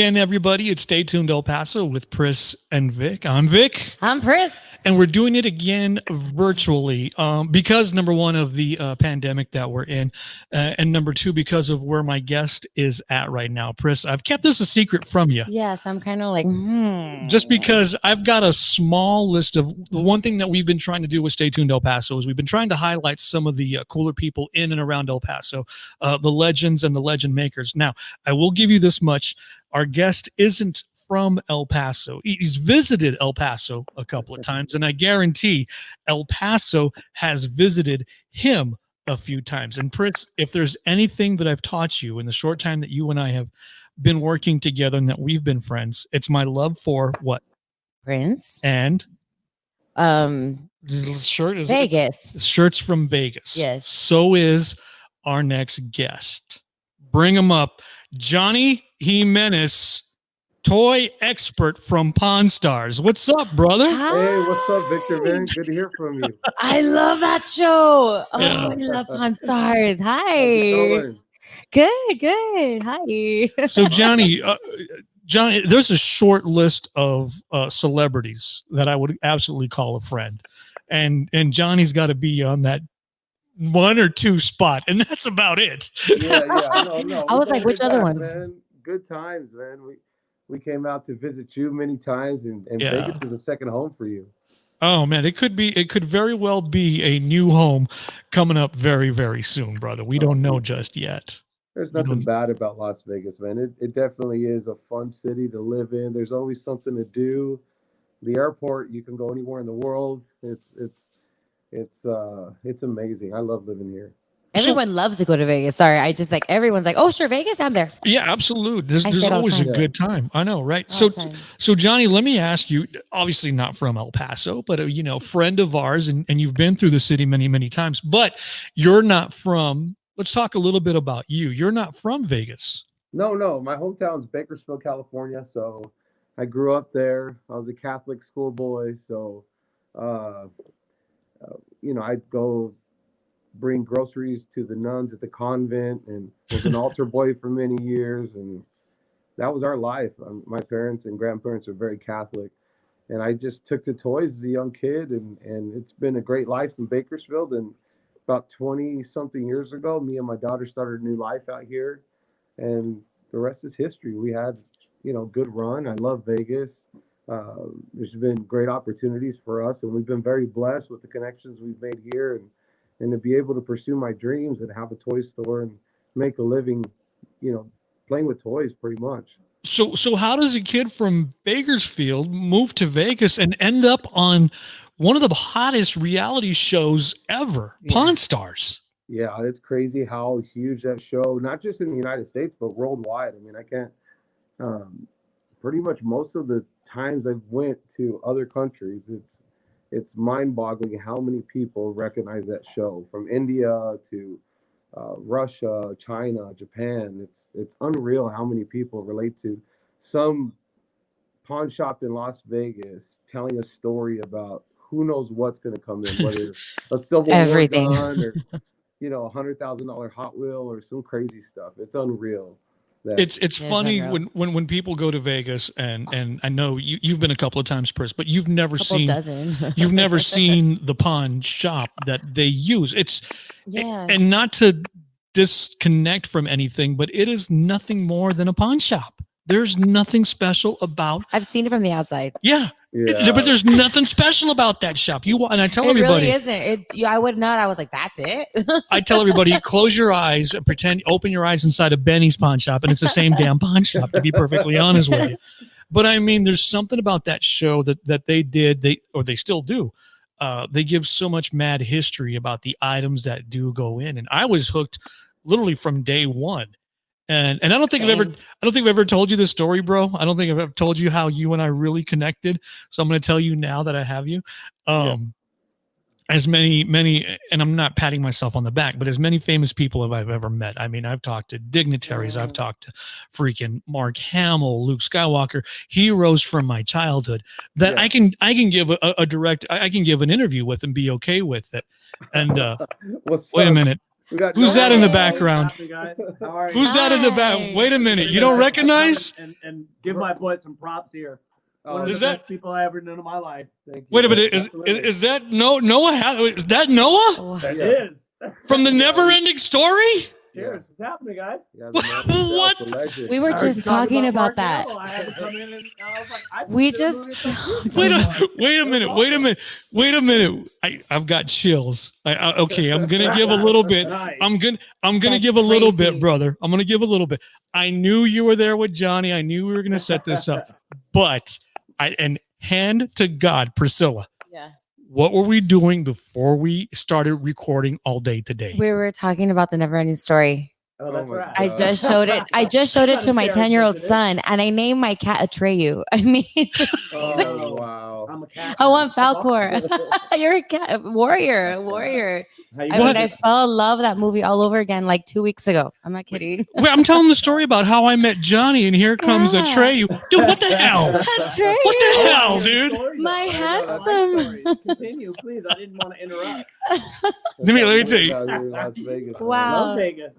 again, everybody. It's Stay Tuned El Paso with Priss and Vic. I'm Vic. I'm Priss. And we're doing it again virtually because, number one, of the pandemic that we're in, and number two, because of where my guest is at right now. Priss, I've kept this a secret from you. Yes, I'm kind of like, Just because I've got a small list of the one thing that we've been trying to do with Stay Tuned El Paso is we've been trying to highlight some of the cooler people in and around El Paso, the legends and the legend makers. Now, I will give you this much. Our guest isn't from El Paso. He's visited El Paso a couple of times, and I guarantee El Paso has visited him a few times. And Priss, if there's anything that I've taught you in the short time that you and I have been working together and that we've been friends, it's my love for what? Prince. And this shirt is Vegas. Shirts from Vegas. Yes. So is our next guest. Bring him up. Johnny Jimenez, toy expert from Pawn Stars. What's up, brother? Hi. Hey, what's up, Victor, man? Good to hear from you. I love that show. Oh, Yeah. I love Pawn Stars. How's Hi. it going? Good. Hi. So, Johnny, there's a short list of celebrities that I would absolutely call a friend. And Johnny's got to be on that one or two spot, and that's about it. Yeah. No. I was like, which other ones? Man. Good times, man. We came out to visit you many times, and Yeah. Vegas is a second home for you. Oh man, it could very well be a new home coming up very, very soon, brother. We don't know just yet. There's nothing bad about Las Vegas, man. It definitely is a fun city to live in. There's always something to do. The airport, you can go anywhere in the world. It's amazing. I love living here. Everyone loves to go to Vegas. Sorry, I just like everyone's like, oh, sure, Vegas, I'm there. Yeah, absolutely. I There's say it all the always a time. good time. I know, right? All the time. So Johnny, let me ask you, obviously not from El Paso, but friend of ours, and you've been through the city many, many times, but you're not from, let's talk a little bit about you. You're not from Vegas. No. My hometown's Bakersfield, California. So I grew up there. I was a Catholic schoolboy. So, I'd go bring groceries to the nuns at the convent and was an altar boy for many years. And that was our life. My parents and grandparents are very Catholic. And I just took to toys as a young kid. And it's been a great life in Bakersfield. And about 20 something years ago, me and my daughter started a new life out here. And the rest is history. We had, good run. I love Vegas. There's been great opportunities for us, and we've been very blessed with the connections we've made here, and to be able to pursue my dreams and have a toy store and make a living, playing with toys pretty much. So how does a kid from Bakersfield move to Vegas and end up on one of the hottest reality shows ever, Pawn Stars? Yeah, it's crazy how huge that show, not just in the United States, but worldwide. I mean, I can't, pretty much most of the times I've went to other countries, it's mind-boggling how many people recognize that show, from India to Russia, China, Japan. It's unreal how many people relate to some pawn shop in Las Vegas telling a story about who knows what's going to come in, whether it's a Civil War gun or $100,000 Hot Wheel or some crazy stuff. It's unreal. It's funny when people go to Vegas, and I know you've been a couple of times, Priss, but you've never seen the pawn shop that they use. And not to disconnect from anything, but it is nothing more than a pawn shop. There's nothing special about. I've seen it from the outside. Yeah. But there's nothing special about that shop. And I tell everybody, it really isn't. I would not. I was like, that's it. I tell everybody, close your eyes and open your eyes inside a Benny's pawn shop, and it's the same damn pawn shop, to be perfectly honest with you. But I mean, there's something about that show that they did, they still do. They give so much mad history about the items that do go in, and I was hooked literally from day one. And I don't think I've ever told you this story, bro. I don't think I've ever told you how you and I really connected. So I'm going to tell you now that I have you. As many, and I'm not patting myself on the back, but as many famous people as I've ever met. I mean, I've talked to dignitaries. I've talked to freaking Mark Hamill, Luke Skywalker, heroes from my childhood that I can give I can give an interview with and be okay with it. And wait a minute. We got Who's that in the Hi. background? Happy guys. How are you? Who's that in the back? Hi. Wait a minute. You don't recognize? And give my boy some props here. One of Is the that- best people I ever knew in my life. Thank you. Wait a minute. Absolutely. Is that Noah? Is that Noah Oh, That Yeah. is. from the Never-Ending Story? Cheers. What's happening, guys? Yeah, What? the man himself, the legend. we were I heard you just talking talking about Mark that. Hamill. I had to come in and I was like, I We consider just moving some Wait food. a minute. Wait a minute. I've got chills. Okay, I'm gonna give a little bit. Nice. I'm gonna That's give a little crazy. bit, brother. I'm gonna give a little bit. I knew you were there with Johnny. I knew we were gonna set this up, but and hand to God, Priscilla, Yeah. what were we doing before we started recording all day today? We were talking about the never ending story. Oh, that's Oh my right. I God. just showed it. I just showed it to my 10-year-old son, and I named my cat Atreyu. I mean, Oh, wow. I'm a cat. I want Falcor. You're a cat warrior. How you I What? mean, I fell in love with that movie all over again like 2 weeks ago. I'm not kidding. Wait, I'm telling the story about how I met Johnny, and here comes Yeah. Atreyu. Dude, what the hell? Atreyu. What the Oh, hell, I hear dude? stories, My though. I like handsome. stories. Continue, please. I didn't want to interrupt. Let me tell you. Las Vegas, man. Wow. Love Vegas.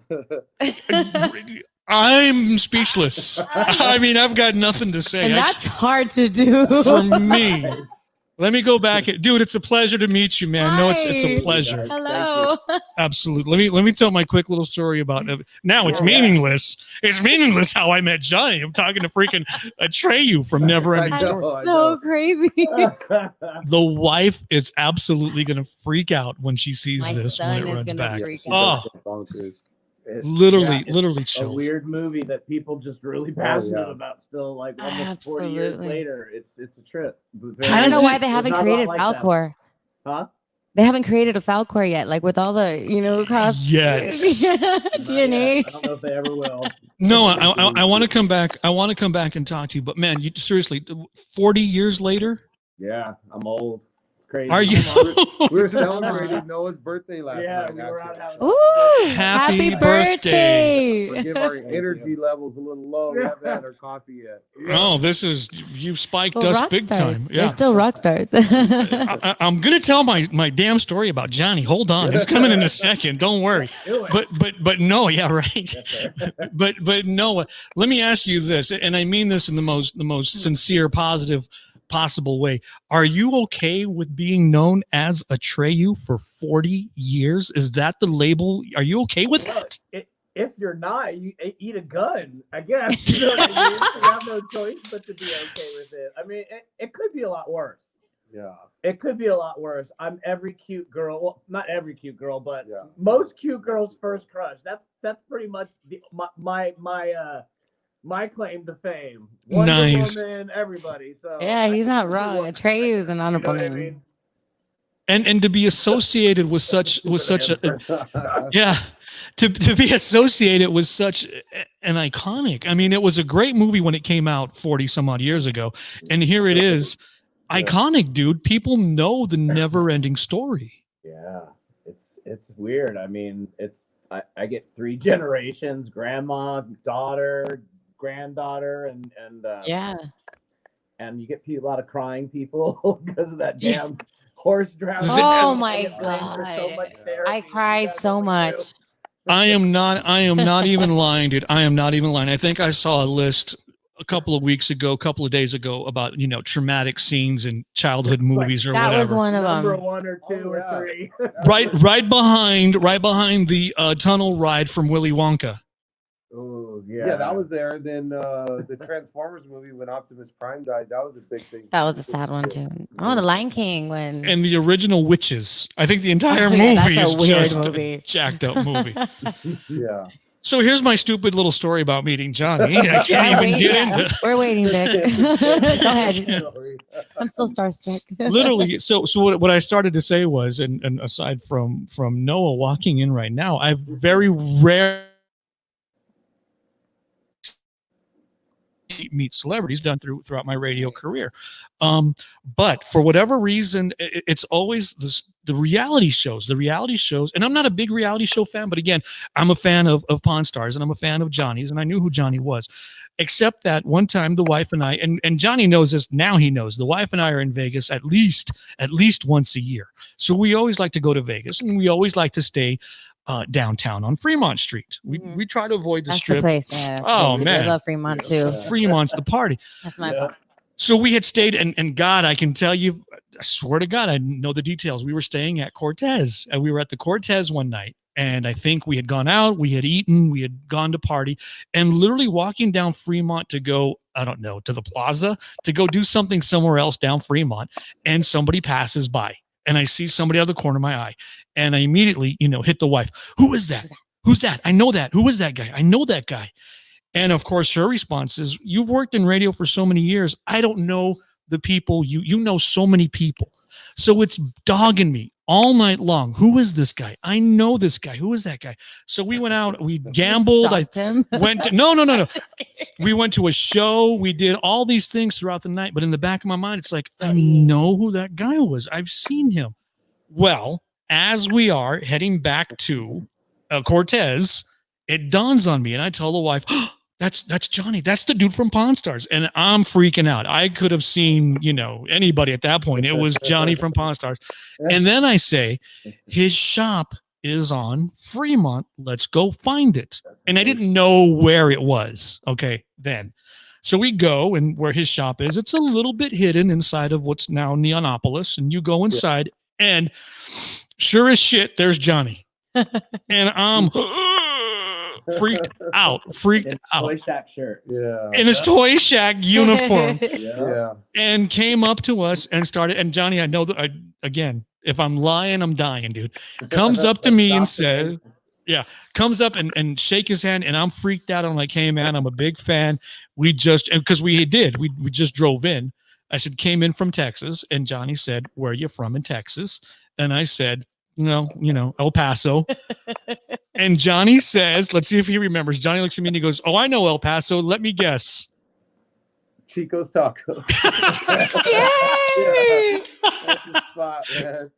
I'm speechless. I mean, I've got nothing to say. And that's hard to do. For me. Let me go back. Dude, it's a pleasure to meet you, man. No, it's Hi. a pleasure. Hello. Absolutely. Let me tell my quick little story about it. Now it's Yeah. meaningless. It's meaningless how I met Johnny. I'm talking to freaking Atreyu from Never Ending I That's Story. know, I so know. crazy. The wife is absolutely gonna freak out when she sees My this son when it is runs gonna back. freak Oh, Bonkers. It's- literally, yeah, it's literally a chills. weird movie that people just really passionate yeah. about still, like almost 40 years Absolutely. later. It's a trip. But I How don't does know it- why they there's haven't not a lot created like that. Falcor. Huh? They haven't created a Falcor yet, like with all the, across Yes. DNA. I don't know if they ever will. No, I want to come back. I want to come back and talk to you. But man, you seriously, 40 years later, Yeah, I'm old. Crazy. are you? We were celebrating Noah's birthday last Yeah, night. we were out actually. having. Ooh, Happy happy birthday. birthday. Forgive our Thank energy levels a little low. We haven't had our coffee yet. Oh, this is you spiked Well, us rock big stars. time. They're Yeah. still rock stars. I'm gonna tell my damn story about Johnny. Hold on, it's coming in a second. Don't worry. Do it. But no, yeah, right. Yes, sir. but no. Let me ask you this, and I mean this in the most sincere, positive possible way. Are you okay with being known as Atreyu for 40 years? Is that the label? Are you okay with Well, that? if you're not, you eat a gun, I guess. You know what I mean? You have no choice but to be okay with it. I mean, it could be a lot worse. Yeah. It could be a lot worse. I'm every cute girl. Well, not every cute girl, but Yeah. most cute girls' first crush. That's pretty much my claim to fame. Wonder Nice. Woman, everybody. So Yeah, he's not wrong. You Atreyu's an know honorable what I name. mean? And to be associated with such a yeah, to be associated with such an iconic. I mean, it was a great movie when it came out 40 some odd years ago, and here it is, Yeah. iconic, dude. People know the never-ending story. Yeah, it's weird. I mean, I get 3 generations: grandma, daughter, granddaughter, and Yeah. and you get a lot of crying people because of that Yeah. damn horse drowning. Oh And my get blamed for so God. much therapy. I You cried guys so always much. do. I am not even lying, dude. I am not even lying. I think I saw a list a couple of weeks ago, a couple of days ago about, traumatic scenes in childhood movies or That whatever. was one of Number them. 1 or 2 Oh, yeah. or 3. right behind the tunnel ride from Willy Wonka. Oh Yeah, that was there. Then the Transformers movie when Optimus Prime died, that was a big thing. That was a sad one too. Oh, The Lion King when And the original Witches. I think the entire Oh, yeah, movie that's is a weird just movie. a jacked up movie. Yeah. So here's my stupid little story about meeting Johnny. I can't I'm even waiting- get yeah, into We're waiting, Vic. Go ahead. I'm still starstruck. literally. So what I started to say was, and aside from Noah walking in right now, I've very rare meet celebrities done throughout my radio career, but for whatever reason it's always the reality shows, and I'm not a big reality show fan, but again, I'm a fan of Pawn Stars, and I'm a fan of Johnny's, and I knew who Johnny was, except that one time the wife and I, and Johnny knows this now, he knows the wife and I are in Vegas at least once a year, so we always like to go to Vegas, and we always like to stay downtown on Fremont Street. We try to avoid the That's strip. the place. Yeah, that's the Oh, place. man. I love Fremont too. Fremont's the party. That's my Yeah. fault. So we had stayed, and God, I can tell you, I swear to God, I know the details. We were staying at Cortez, and we were at the Cortez one night, and I think we had gone out, we had eaten, we had gone to party, and literally walking down Fremont to go, I don't know, to the plaza to go do something somewhere else down Fremont, and somebody passes by, and I see somebody out of the corner of my eye, and I immediately, hit the wife. Who is that? Who's that? I know that. Who is that guy? I know that guy. And of course, her response is, "You've worked in radio for so many years. I don't know the people. You know so many people." So it's dogging me all night long. Who is this guy? I know this guy. Who is that guy? So we went out. We gambled. I Stopped him. went to, no. Just kidding. We went to a show. We did all these things throughout the night. But in the back of my mind, it's like, I Sorry. know who that guy was. I've seen him. Well, as we are heading back to Cortez, it dawns on me, and I tell the wife, "Oh, that's Johnny. That's the dude from Pawn Stars." And I'm freaking out. I could have seen, anybody at that point. It was Johnny from Pawn Stars. And then I say, his shop is on Fremont. Let's go find it. And I didn't know where it was. Okay, then. So we go, and where his shop is, it's a little bit hidden inside of what's now Neonopolis. And you go inside, and sure as shit, there's Johnny. And I'm freaked out. Toy Shack shirt. Yeah. In his Toy Shack uniform, Yeah. and came up to us and started. And Johnny, I know that again, if I'm lying, I'm dying, dude. Comes up to me and says, comes up and shake his hand, and I'm freaked out. I'm like, "Hey man, I'm a big fan. We just," because we just drove in. I said, "Came in from Texas," and Johnny said, "Where are you from in Texas?" And I said, El Paso. And Johnny says, let's see if he remembers. Johnny looks at me and he goes, "Oh, I know El Paso. Let me guess." Chico's Taco. Yay! That's the spot, man.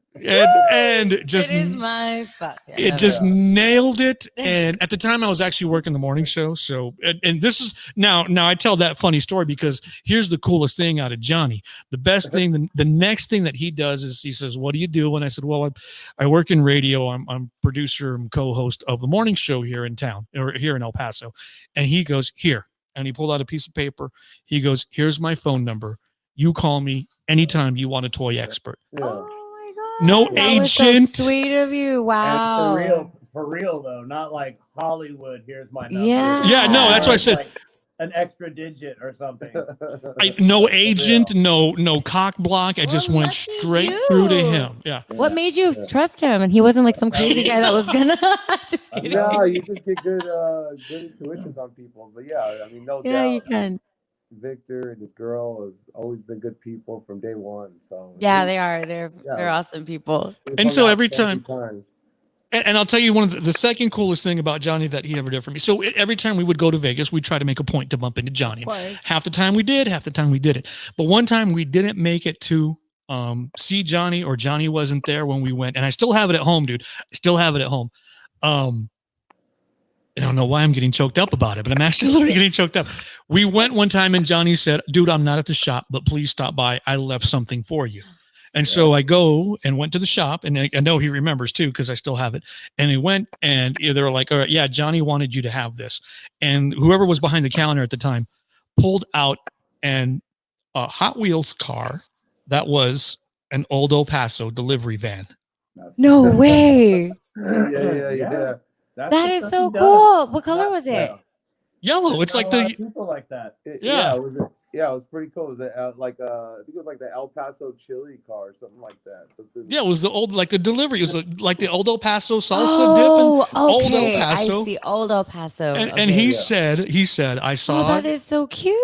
And just It is my spot. Yeah, it just nailed it. And at the time I was actually working the morning show. So, and this is now I tell that funny story because here's the coolest thing out of Johnny. The best thing, the next thing that he does is he says, "What do you do?" And I said, "Well, I work in radio. I'm producer and co-host of the morning show here in town, or here in El Paso." And he goes, "Here." And he pulled out a piece of paper. He goes, "Here's my phone number. You call me anytime you want a toy expert." Yeah. Oh my god. No That was so agent. sweet of you. Wow. And for real though, not like Hollywood. Here's my number. Yeah. Yeah, no, that's what I said. Like an extra digit or something. No agent, no cock block. I just Well, went lucky straight through to you. him. Yeah. What made you trust him? And he wasn't like some crazy guy that was gonna just kidding. No, you just get good intuitions on people. But yeah, I mean, no Yeah, you doubt. can. Victor and his girl has always been good people from day one. So Yeah, they are. They're Yeah. awesome people. we've And hung so out every plenty time- times. And I'll tell you one of the second coolest thing about Johnny that he ever did for me. So every time we would go to Vegas, we'd try to make a point to bump into Johnny. Of course. Half the time we did, half the time we didn't. But one time we didn't make it to see Johnny, or Johnny wasn't there when we went. And I still have it at home, dude. I still have it at home. I don't know why I'm getting choked up about it, but I'm actually literally getting choked up. We went one time and Johnny said, "Dude, I'm not at the shop, but please stop by. I left something for you." And so I go and went to the shop, and I know he remembers too, because I still have it. And he went, and they were like, "All right, yeah, Johnny wanted you to have this." And whoever was behind the counter at the time pulled out a Hot Wheels car that was an old El Paso delivery van. No way. Yeah. That's That what is stuff so he does. cool. What color was it? Yeah. Yellow. It's Not like a lot the of people like that. Yeah. It was pretty cool. It was I think it was like the El Paso chili car or something like that. it was the old, like the delivery. It was like the old El Paso salsa Oh, Old El okay. Paso. I see. Old El Paso. dip. And Okay. he Yeah. said, "I Oh, saw that it. is so cute.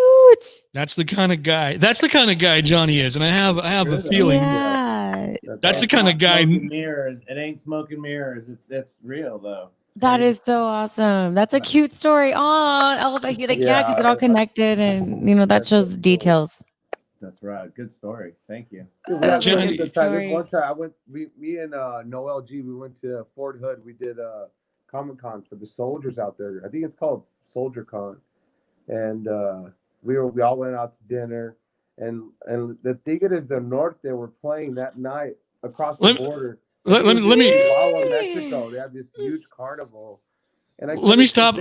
That's the kind of guy. That's the kind of guy Johnny is." And I have a Good. feeling Yeah. that's the It's kind of not guy. smoke and mirrors. It ain't smoke and mirrors. It's real though. That is so awesome. That's a cute story. Oh, I love that. Like, yeah, because it's all connected, and that shows details. That's right. Good story. Thank you. We had Johnny- a good time. Story. One time me and Noel G, we went to Fort Hood. We did Comic-Con for the soldiers out there. I think it's called Soldier Con. And we all went out to dinner. And the thing is, the North, they were playing that night across the Let- border. let me Chihuahua, Mexico. They have this huge carnival. And let me stop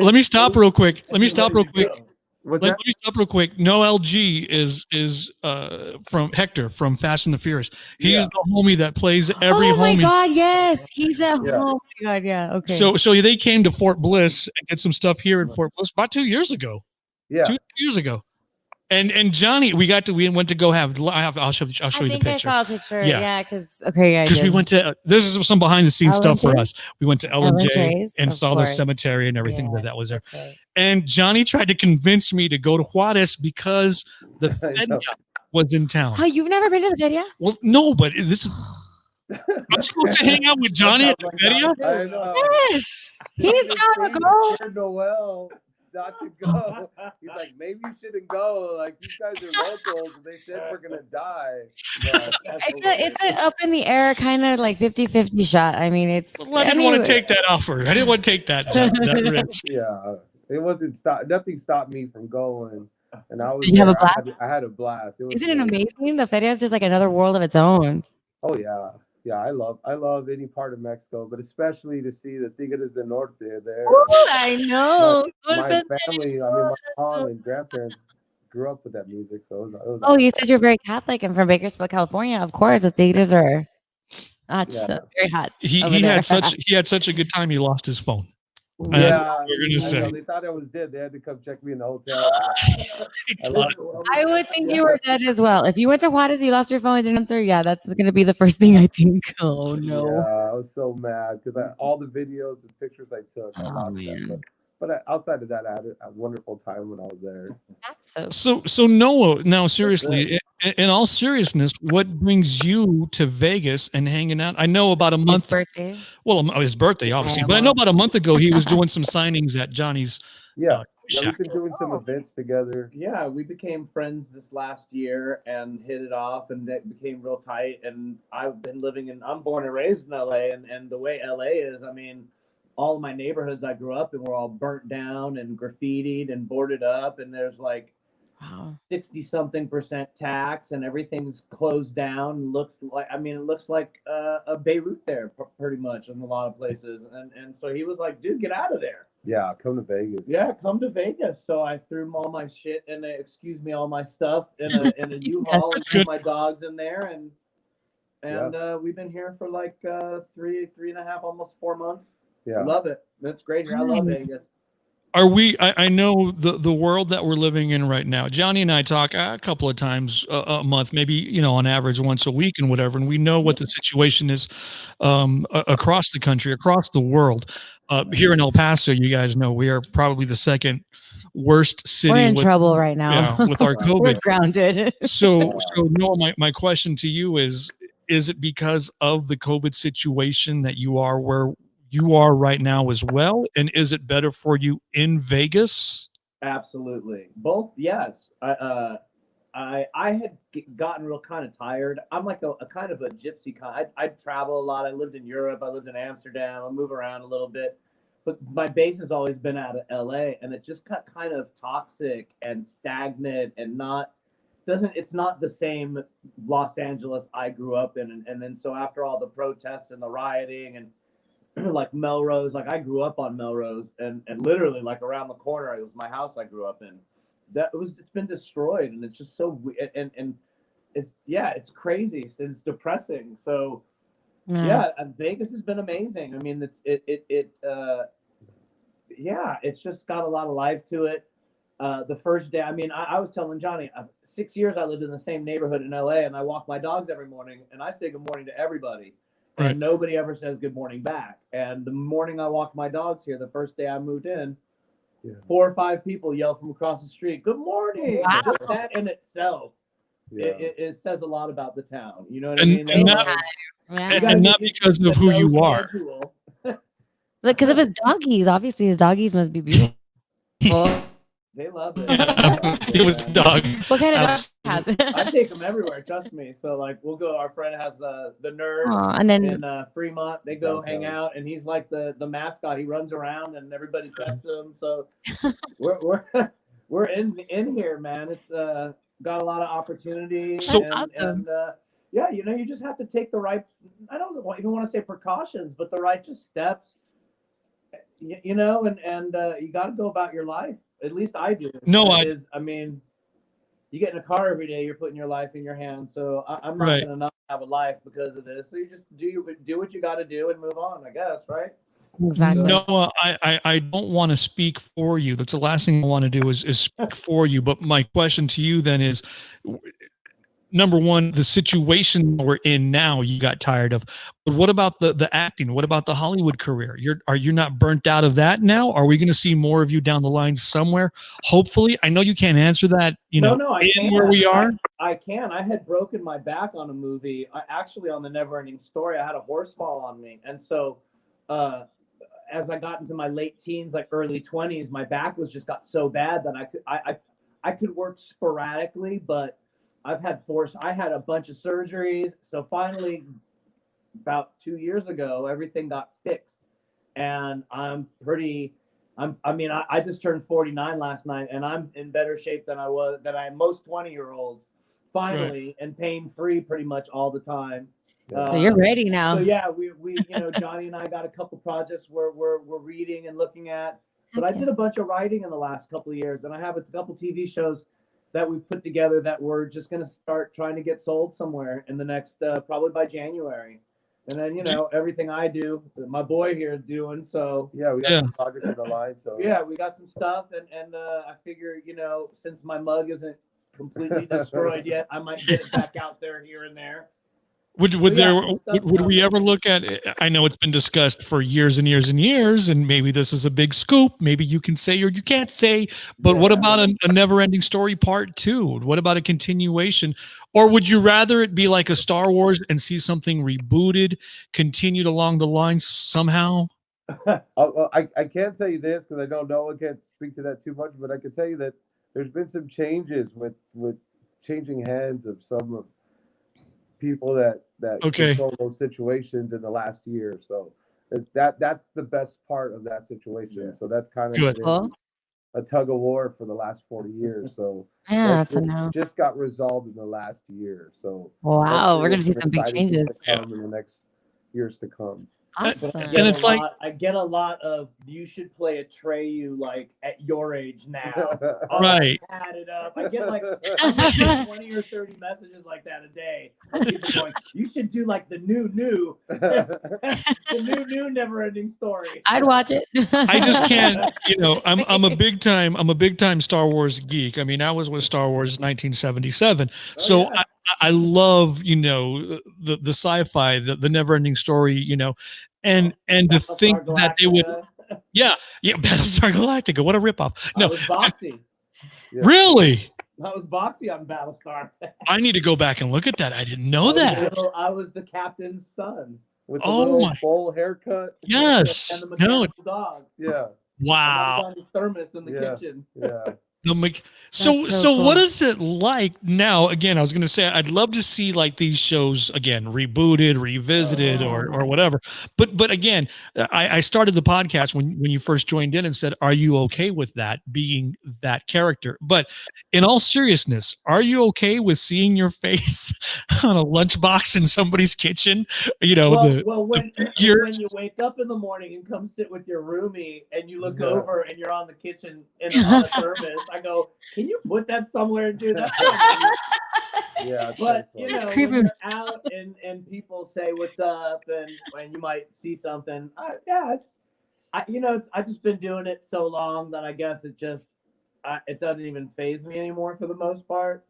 real quick. Let me stop real quick. What's Let that? me stop real quick. No LG is from Hector from Fast and the Furious. He's Yeah. the homie that plays every Oh my homie. God, yes, he's a. Yeah. Oh my God, yeah. Okay. So they came to Fort Bliss and did some stuff here in Fort Bliss about 2 years ago. Yeah. 2 years ago. And Johnny, we went to go have. I'll show you I the think I picture. saw a picture. Yeah. Yeah, because yeah, Because we went to this is some behind the scenes stuff for us. We went to Ellen J J's, and of saw the course. cemetery and everything Yeah, that was there. okay. And Johnny tried to convince me to go to Juarez because the I know. Feria was in town. Oh, you've never been to the Feria? Well, no, but this is. I'm supposed to hang out with Johnny at the Feria? I know. Yes, he's trying to go. Scared Noel not to go. He's like, maybe you shouldn't go. Like, you guys are locals. And they said we're gonna die. But It's a up in the air kind of like 50-50 shot. I mean, it's. Well, I didn't want to take that offer. I didn't want to take that risk. yeah, it wasn't stop. Nothing stopped me from going. And I was. Did you have a there. blast? I had a blast. It was Isn't it great. amazing? The Feria is just like another world of its own. Oh yeah, yeah. I love any part of Mexico, but especially to see the Tigres del Norte there. I know. My family, I mean, my mom and grandparents grew up with that music, so it was Oh, you said you're very Catholic and from Bakersfield, California. Of course, the Tigres are very hot. He had such a good time. He lost his phone. Yeah, we're gonna say. they thought I was dead. They had to come check me in the hotel. I would think you were dead as well. If you went to Juarez, you lost your phone and didn't answer. Yeah, that's going to be the first thing I think. Oh no! Yeah, I was so mad because all the videos and pictures I took, I lost them. But outside of that, I had a wonderful time when I was there. So Noah, now seriously, in all seriousness, what brings you to Vegas and hanging out? I know about a month. His birthday. Well, his birthday, obviously, but I know about a month ago he was doing some signings at Johnny's. Yeah, we've been doing some events together. Yeah, we became friends this last year and hit it off, and it became real tight. And I'm born and raised in LA, and the way LA is, I mean, all of my neighborhoods I grew up in were all burnt down and graffitied and boarded up, and there's like 60-something% tax, and everything's closed down. It looks like a Beirut there, pretty much in a lot of places. And so he was like, dude, get out of there. Yeah, come to Vegas. Yeah, come to Vegas. So I threw all my shit in all my stuff in a U-Haul and put my dogs in there, and we've been here for like 3.5, almost 4 months. Yeah, love it. That's great here. I love Vegas. Are we? I know the world that we're living in right now. Johnny and I talk a couple of times a month, maybe on average once a week and whatever. And we know what the situation is across the country, across the world. Here in El Paso, you guys know we are probably the second worst city. We're in trouble right now. Yeah, with our COVID. We're grounded. So Noah, my question to you is it because of the COVID situation that you are where you are right now as well? And is it better for you in Vegas? Absolutely. Both. Yes. I had gotten real kind of tired. I'm like a kind of a gypsy kind. I travel a lot. I lived in Europe. I lived in Amsterdam. I move around a little bit, but my base has always been out of LA, and it just got kind of toxic and stagnant and it's not the same Los Angeles I grew up in. And then so after all the protests and the rioting and like Melrose, like I grew up on Melrose, and literally like around the corner it was my house I grew up in. It's been destroyed, and it's just so weird, and it's crazy. It's depressing. So Vegas has been amazing. I mean, it's just got a lot of life to it. The first day, I mean, I was telling Johnny, 6 years I lived in the same neighborhood in LA, and I walk my dogs every morning, and I say good morning to everybody. And nobody ever says good morning back. And the morning I walked my dogs here, the first day I moved in, 4 or 5 people yell from across the street, "Good morning!" Wow. Just that in itself, it says a lot about the town. You know what I mean? And not because of who you are. Because of his doggies. Obviously, his doggies must be beautiful. They love it. It was the dog. What kind of dog have? I take them everywhere. Trust me. So like, we'll go. Our friend has the nerd, and then in Fremont. They go hang out, and he's like the mascot. He runs around, and everybody pets him. So we're in here, man. It's got a lot of opportunity. So awesome. yeah, you know, you just have to take the right, I don't even want to say precautions, but the right just steps, you know, and you got to go about your life. At least I do. No, I mean, you get in a car every day, you're putting your life in your hands. So I'm not right. going to not have a life because of this. So you just do what you got to do and move on, I guess, right? Exactly. No, I don't want to speak for you. That's the last thing I want to do is speak for you. But my question to you then is, number one, the situation we're in now, you got tired of. But what about the acting? What about the Hollywood career? Are you not burnt out of that now? Are we going to see more of you down the line somewhere? Hopefully, I know you can't answer that. No, I in can. where we are. I can. I had broken my back on a movie. Actually, on the Neverending Story, I had a horse fall on me, and so as I got into my late teens, like early 20s, my back was just got so bad that I could work sporadically, but I had a bunch of surgeries. So finally, about 2 years ago, everything got fixed, and I mean, I just turned 49 last night, and I'm in better shape than I am most 20-year-olds. Finally, and pain free pretty much all the time. So you're ready now. So yeah, we you know, Johnny and I got a couple projects where we're reading and looking at. But I did a bunch of writing in the last couple of years, and I have a couple TV shows that we've put together that we're just going to start trying to get sold somewhere in the next probably by January. And then, you know, everything I do, my boy here is doing. So Yeah, we got some projects on the line. So yeah, we got some stuff, and I figure, you know, since my mug isn't completely destroyed yet, I might get it back out there here and there. Would So, yeah, there some stuff would we coming. ever look at? I know it's been discussed for years and years and years, and maybe this is a big scoop. Maybe you can say or you can't say. But what about a never-ending story part 2? What about a continuation? Or would you rather it be like a Star Wars and see something rebooted, continued along the lines somehow? I can't tell you this because I don't know. I can't speak to that too much, but I can tell you that there's been some changes with changing hands of some of people that Okay. control those situations in the last year. So that's the best part of that situation. Yeah. So that's kind of Good. been Cool. a tug of war for the last 40 years. So Yeah, that's a it no. just got resolved in the last year. So Wow, we're hopefully gonna see some some big exciting things changes. to come in the next years to come. Awesome. And it's like, I get a lot of you should play Atreyu like at your age now. Right. Add it up. I get like 20 or 30 messages like that a day. People going, you should do like the new the new never ending story. I'd watch it. I just can't, I'm a big time Star Wars geek. I mean, I was with Star Wars 1977. So yeah. I love, the sci-fi, the never ending story, and to think that they would, yeah, Battlestar Galactica. What a ripoff. I No, was Boxy. really? I was Boxy on Battlestar. I need to go back and look at that. I didn't know that. I was the captain's son. With the little bowl haircut. Yes. And the mechanical dog. Yeah. Wow. On his thermos in the kitchen. Yeah. So cool. what is it like now? Again, I was going to say I'd love to see like these shows again rebooted, revisited, or whatever. But again, I started the podcast when you first joined in and said, "Are you okay with that being that character?" But in all seriousness, are you okay with seeing your face on a lunchbox in somebody's kitchen? When you wake up in the morning and come sit with your roomie and you look over and you're on the kitchen on a thermos, I go, can you put that somewhere, dude? That's yeah. But when you're out and people say what's up and you might see something, I've just been doing it so long that I guess it doesn't even faze me anymore for the most part,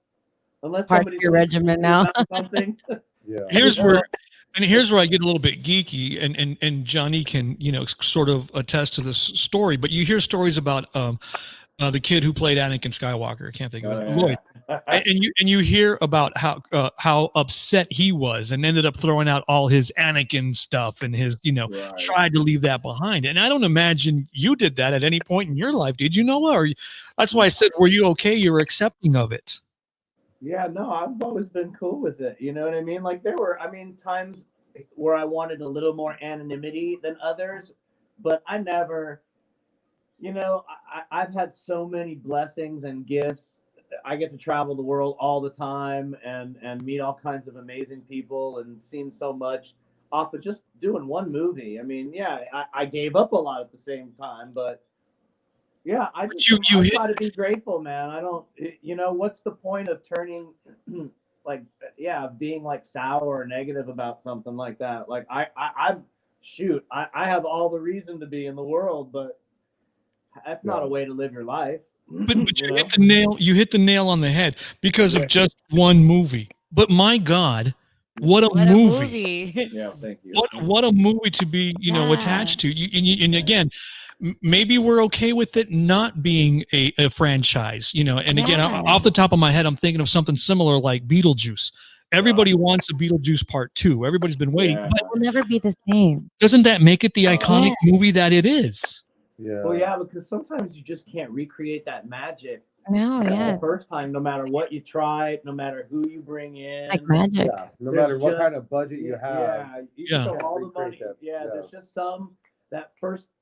unless Part of somebody's your regimen now. something. Yeah. Here's where I get a little bit geeky, and Johnny can sort of attest to this story. But you hear stories about the kid who played Anakin Skywalker. I can't think of his Lloyd. And you hear about how upset he was and ended up throwing out all his Anakin stuff and his tried to leave that behind. And I don't imagine you did that at any point in your life, did you, Noah? Or that's why I said, were you okay? You were accepting of it. Yeah, no, I've always been cool with it. You know what I mean? Like there were, times where I wanted a little more anonymity than others, but I never, I've had so many blessings and gifts I get to travel the world all the time and meet all kinds of amazing people and seen so much off of just doing one movie. I mean, yeah, I gave up a lot at the same time, but yeah, I just I try to be grateful, man. I don't, what's the point of turning like, yeah, being like sour or negative about something like that? Like I have all the reason to be in the world, but that's not a way to live your life. But you hit the nail. You hit the nail on the head because of just one movie. But my God, what a movie! Yeah, thank you. What a movie to be attached to. And again, maybe we're okay with it not being a franchise. And again, off the top of my head, I'm thinking of something similar like Beetlejuice. Everybody wants a Beetlejuice Part 2. Everybody's been waiting. But it will never be the same. Doesn't that make it the iconic movie that it is? Yeah. Well, yeah, because sometimes you just can't recreate that magic. No, yeah. The first time, no matter what you try, no matter who you bring in, like magic. Yeah. No matter what kind of budget you have. Yeah, you can throw all the money. Yeah, there's just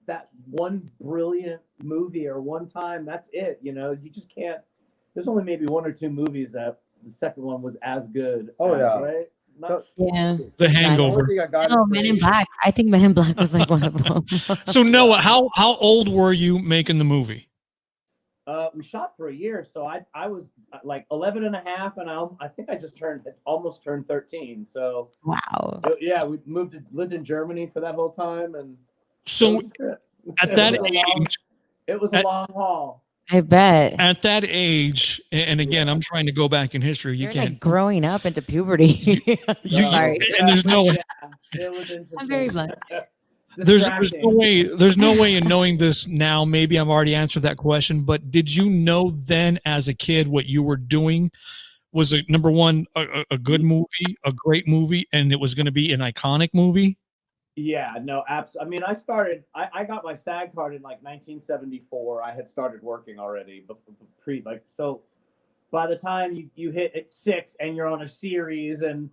that one brilliant movie or one time. That's it. You just can't. There's only maybe one or two movies that the second one was as good. Oh yeah, right. Yeah. The Hangover. Men in Black. I think Men in Black was like one of them. So Noah, how old were you making the movie? We shot for a year, so I was like 11 and a half, and I think I just almost turned 13. So wow. Yeah, we lived in Germany for that whole time, and so at that age, it was a long haul. I bet. At that age, and again, I'm trying to go back in history. You're like growing up into puberty. Sorry. And there's no way. It was interesting. I'm very blunt. There's no way in knowing this now. Maybe I've already answered that question, but did you know then as a kid what you were doing was number one, a good movie, a great movie, and it was going to be an iconic movie? Yeah, no, absolutely. I mean, I got my SAG card in like 1974. I had started working already, but so by the time you hit at 6 and you're on a series and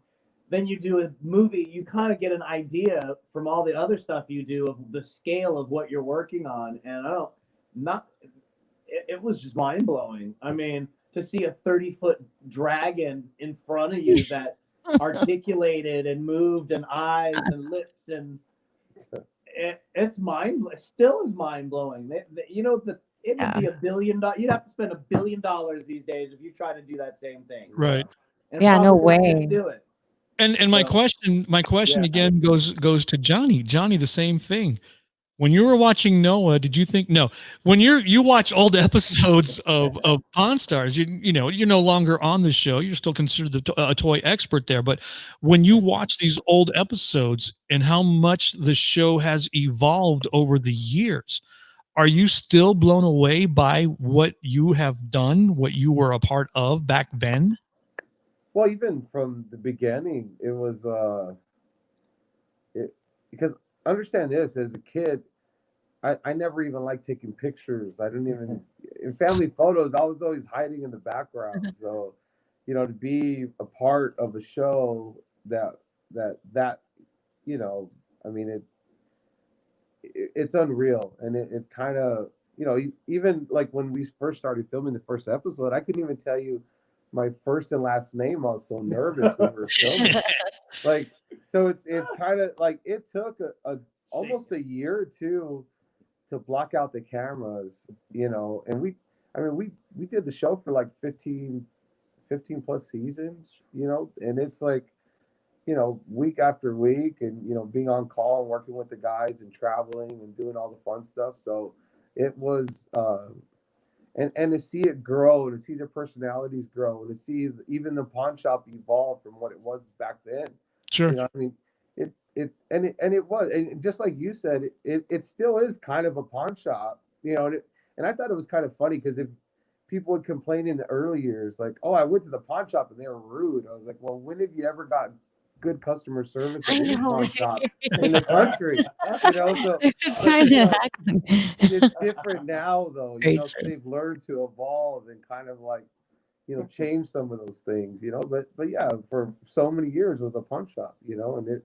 then you do a movie, you kind of get an idea from all the other stuff you do of the scale of what you're working on. And it was just mind blowing. I mean, to see a 30-foot dragon in front of you that articulated and moved and eyes and lips and it's still is mind blowing. It would be $1 billion. You'd have to spend $1 billion these days if you try to do that same thing. Right. And yeah. No way. do it. And my question again goes to Johnny. Johnny, the same thing. When you were watching Noah, did you think when you watch old episodes of Pawn Stars, you're no longer on the show. You're still considered a toy expert there. But when you watch these old episodes and how much the show has evolved over the years, are you still blown away by what you have done, what you were a part of back then? Well, even from the beginning, it was because understand this, as a kid, I never even liked taking pictures. I didn't even in family photos. I was always hiding in the background. So, to be a part of a show that I mean, it's unreal, and it kind of even like when we first started filming the first episode, I couldn't even tell you my first and last name. I was so nervous when we were filming. Like, so it's kind of like it took almost a year or two to block out the cameras, and we did the show for like 15 plus seasons, and it's like, week after week and, being on call and working with the guys and traveling and doing all the fun stuff. So it was, and to see it grow, to see their personalities grow, to see even the pawn shop evolve from what it was back then. Sure. I mean, it was, and just like you said, it still is kind of a pawn shop, and I thought it was kind of funny because if people would complain in the early years, like, oh, I went to the pawn shop and they were rude. I was like, well, when have you ever got good customer service at any pawn shop in the country? So it's different now, though. They've learned to evolve and kind of like, change some of those things, But yeah, for so many years it was a pawn shop, and it.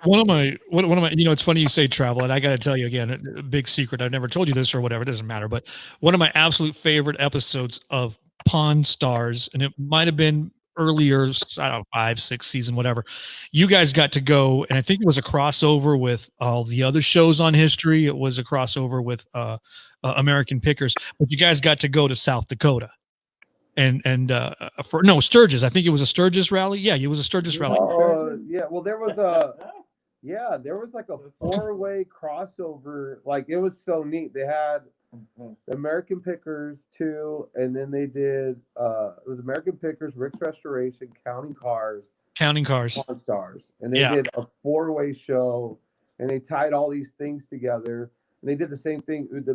One of my, it's funny you say travel, and I got to tell you again, a big secret. I've never told you this or whatever. It doesn't matter. But one of my absolute favorite episodes of Pawn Stars, and it might have been earlier, I don't know, 5, 6 season, whatever. You guys got to go, and I think it was a crossover with all the other shows on History. It was a crossover with American Pickers, but you guys got to go to South Dakota. And for no Sturgis, I think it was a Sturgis rally. Yeah, it was a Sturgis rally. Yeah. Well, there was like a 4-way crossover. Like, it was so neat. They had the American Pickers too, and then they did it was American Pickers, Rick's Restoration, Counting Cars, Pawn Stars, and they did a 4-way show, and they tied all these things together. And they did the same thing. The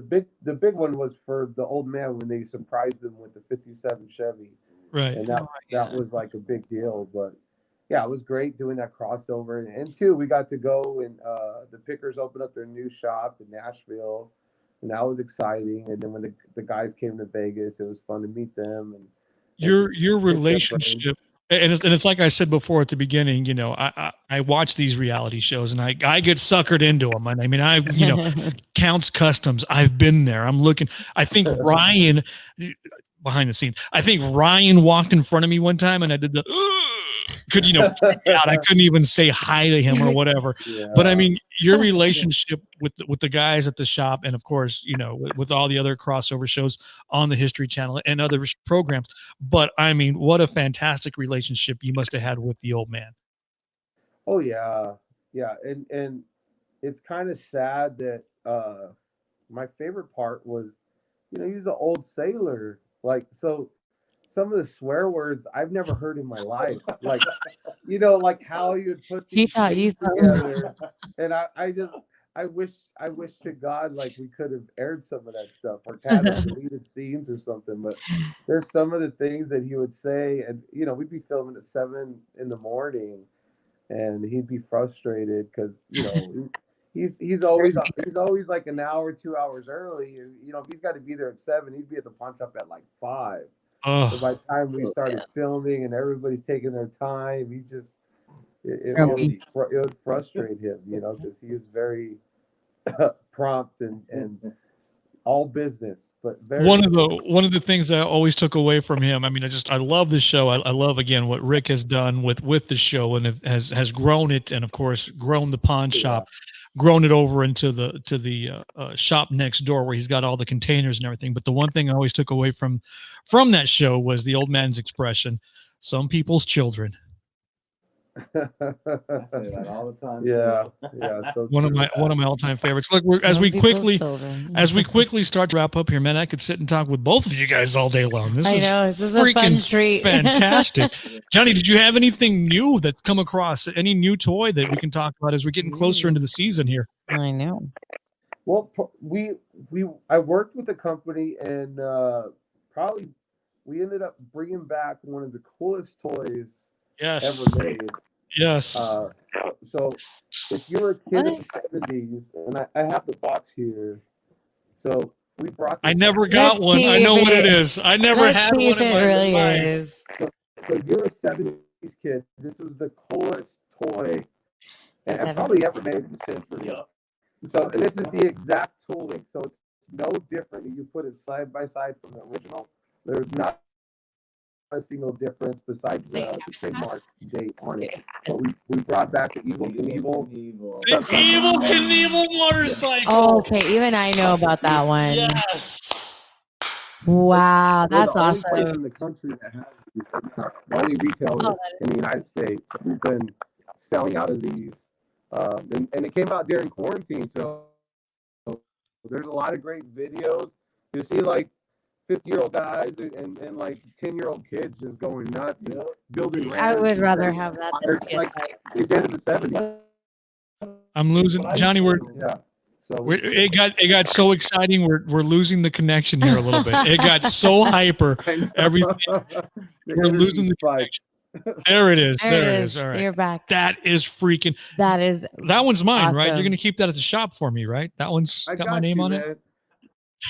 big one was for the old man when they surprised him with the '57 Chevy, right? And that was like a big deal. But yeah, it was great doing that crossover. And too, we got to go and the Pickers opened up their new shop in Nashville, and that was exciting. And then when the guys came to Vegas, it was fun to meet them. And your relationship. And it's like I said before at the beginning, I watch these reality shows and I get suckered into them. And I mean, Counts Customs, I've been there. I'm looking. I think Ryan, behind the scenes, I think Ryan walked in front of me one time and I did the, freak out. I couldn't even say hi to him or whatever. Yeah. But I mean, your relationship with the guys at the shop, and of course, with all the other crossover shows on the History Channel and other programs. But I mean, what a fantastic relationship you must have had with the old man. Oh yeah, yeah, and it's kind of sad that my favorite part was, he's an old sailor, like so. Some of the swear words I've never heard in my life, like, like how you would put these things together. And I wish to God, like, we could have aired some of that stuff or had deleted scenes or something. But there's some of the things that he would say, and we'd be filming at 7 a.m, and he'd be frustrated because he's always like an hour, 2 hours early. If he's got to be there at 7, he'd be at the pawn shop at like 5. So by the time we started filming and everybody's taking their time, it would frustrate him, because he was very prompt and all business. But one of the things I always took away from him, I mean, I love the show. I love, again, what Rick has done with the show, and has grown it, and of course grown the pawn shop. Grown it over into the shop next door where he's got all the containers and everything. But the one thing I always took away from that show was the old man's expression, "Some people's children." I say that all the time. Yeah. So one of my all-time favorites. Look, as we quickly start to wrap up here, man, I could sit and talk with both of you guys all day long. This is a fun treat. Fantastic. Johnny, did you have anything new that come across? Any new toy that we can talk about as we're getting closer into the season here? I know. Well, I worked with a company, and probably we ended up bringing back one of the coolest toys ever made. Yes. So if you're a kid in the 70s, and I have the box here, so we brought. I never got one. I know what it is. I never had one in my life. So you're a 70s kid. This was the coolest toy and probably ever made in the century. Yeah. So this is the exact tooling. So it's no different. You put it side by side from the original. There's not a single difference besides the trademark date on it. So we brought back the Evel Knievel motorcycle. Oh, okay, even I know about that one. Yes. Wow, that's awesome. We're the only place in the country that has the only retailer in the United States. We've been selling out of these, and it came out during quarantine. So there's a lot of great videos. You see, like 50-year-old guys and like 10-year-old kids just going nuts, building ramps. I would rather have that than like they did in the 70s. I'm losing Johnny. It got so exciting. We're losing the connection here a little bit. It got so hyper. Everything. We're losing the connection. There it is. There it is. All right. You're back. That is freaking. That one's mine, awesome. Right? You're gonna keep that at the shop for me, right? That one's got my name on it.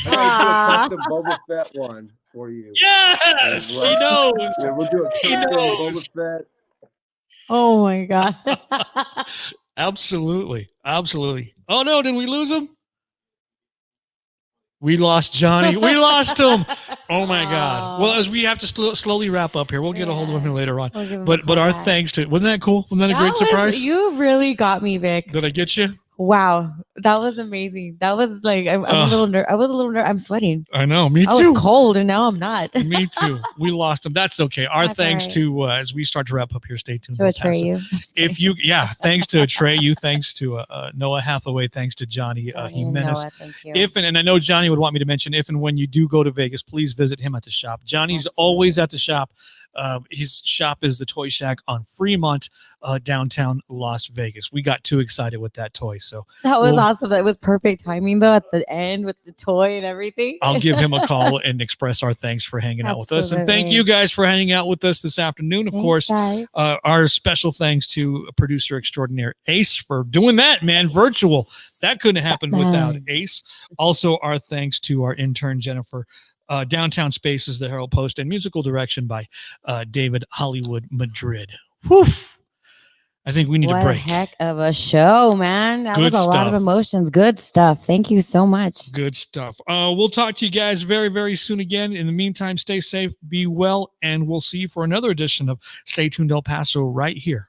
I do a custom Boba Fett one for you. Yes, she knows. Yeah, we'll do a custom Boba Fett. Oh my god! Absolutely. Oh no, did we lose him? We lost Johnny. We lost him. Oh my God. Well, as we have to slowly wrap up here, we'll get a hold of him later on. But our thanks to, wasn't that cool? Wasn't that a great surprise? You really got me, Vic. Did I get you? Wow, that was amazing. That was like I'm a little nervous. I was a little nervous. I'm sweating. I know. Me too. I was cold, and now I'm not. Me too. We lost him. That's okay. Our thanks to as we start to wrap up here. Stay tuned. To Trey, you. If you, thanks to Trey, you. Thanks to Noah Hathaway. Thanks to Johnny Jimenez. Noah, thank you. If and I know Johnny would want me to mention if and when you do go to Vegas, please visit him at the shop. Johnny's always at the shop. His shop is the Toy Shack on Fremont, downtown Las Vegas. We got too excited with that toy. So that was awesome. That was perfect timing though at the end with the toy and everything. I'll give him a call and express our thanks for hanging out with us. And thank you guys for hanging out with us this afternoon. Of course, our special thanks to producer extraordinaire Ace for doing that, man. Virtual. That couldn't happen without Ace. Also, our thanks to our intern, Jennifer. Downtown Spaces, the Herald Post, and musical direction by David Hollywood Madrid. Whew. I think we need a break. What a heck of a show, man. That was a lot of emotions. Good stuff. Thank you so much. Good stuff. We'll talk to you guys very, very soon again. In the meantime, stay safe, be well, and we'll see you for another edition of Stay Tuned El Paso right here.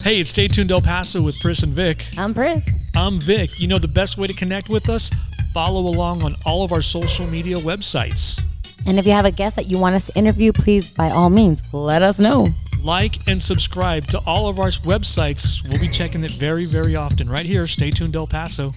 Hey, it's Stay Tuned El Paso with Priss and Vic. I'm Priss. I'm Vic. You know the best way to connect with us? Follow along on all of our social media websites. And if you have a guest that you want us to interview, please, by all means, let us know. Like and subscribe to all of our websites. We'll be checking it very, very often right here. Stay tuned, El Paso.